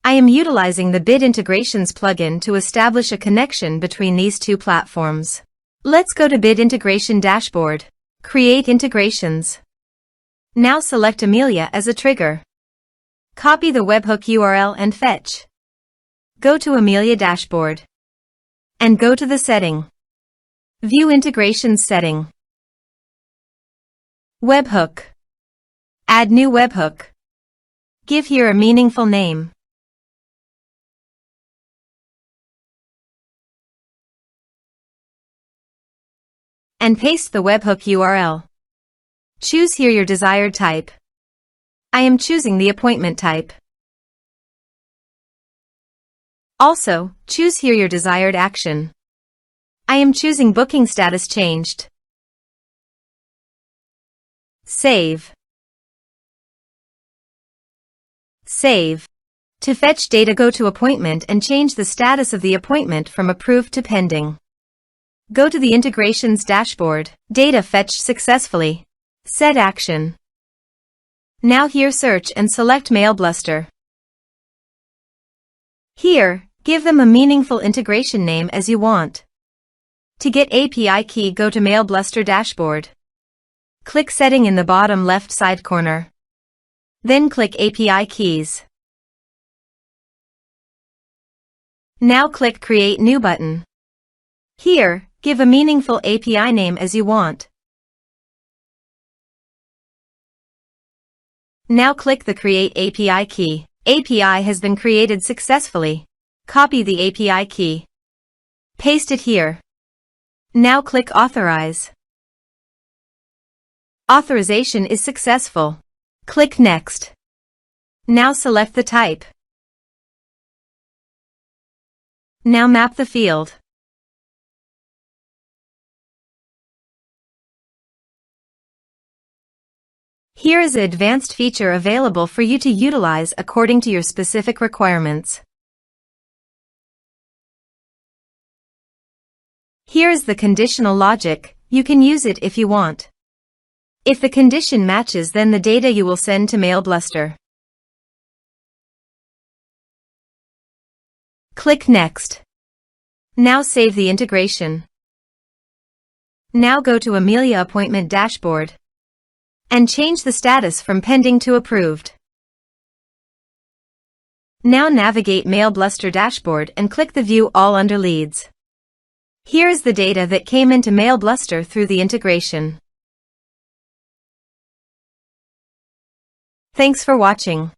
I am utilizing the Bid Integrations plugin to establish a connection between these two platforms. Let's go to Bid Integration Dashboard. Create integrations. Now select Amelia as a trigger. Copy the webhook URL and fetch. Go to Amelia Dashboard. And go to the setting. View Integrations setting. Webhook. Add new webhook. Give here a meaningful name. And paste the webhook URL. Choose here your desired type. I am choosing the appointment type. Also, choose here your desired action. I am choosing booking status changed. Save. Save. To fetch data, go to Appointment and change the status of the appointment from approved to pending. Go to the Integrations dashboard. Data fetched successfully. Set action. Now here search and select MailBluster. Here, give them a meaningful integration name as you want. To get API key, go to MailBluster dashboard. Click Setting in the bottom left side corner. Then click API keys. Now click Create New button. Here, give a meaningful API name as you want. Now click the Create API key. API has been created successfully. Copy the API key. Paste it here. Now click Authorize. Authorization is successful. Click Next. Now select the type. Now map the field. Here is an advanced feature available for you to utilize according to your specific requirements. Here is the conditional logic. You can use it if you want. If the condition matches, then the data you will send to MailBluster. Click Next. Now save the integration. Now go to Amelia Appointment Dashboard and change the status from pending to approved. Now navigate MailBluster Dashboard and click the View All under Leads. Here is the data that came into MailBluster through the integration. Thanks for watching.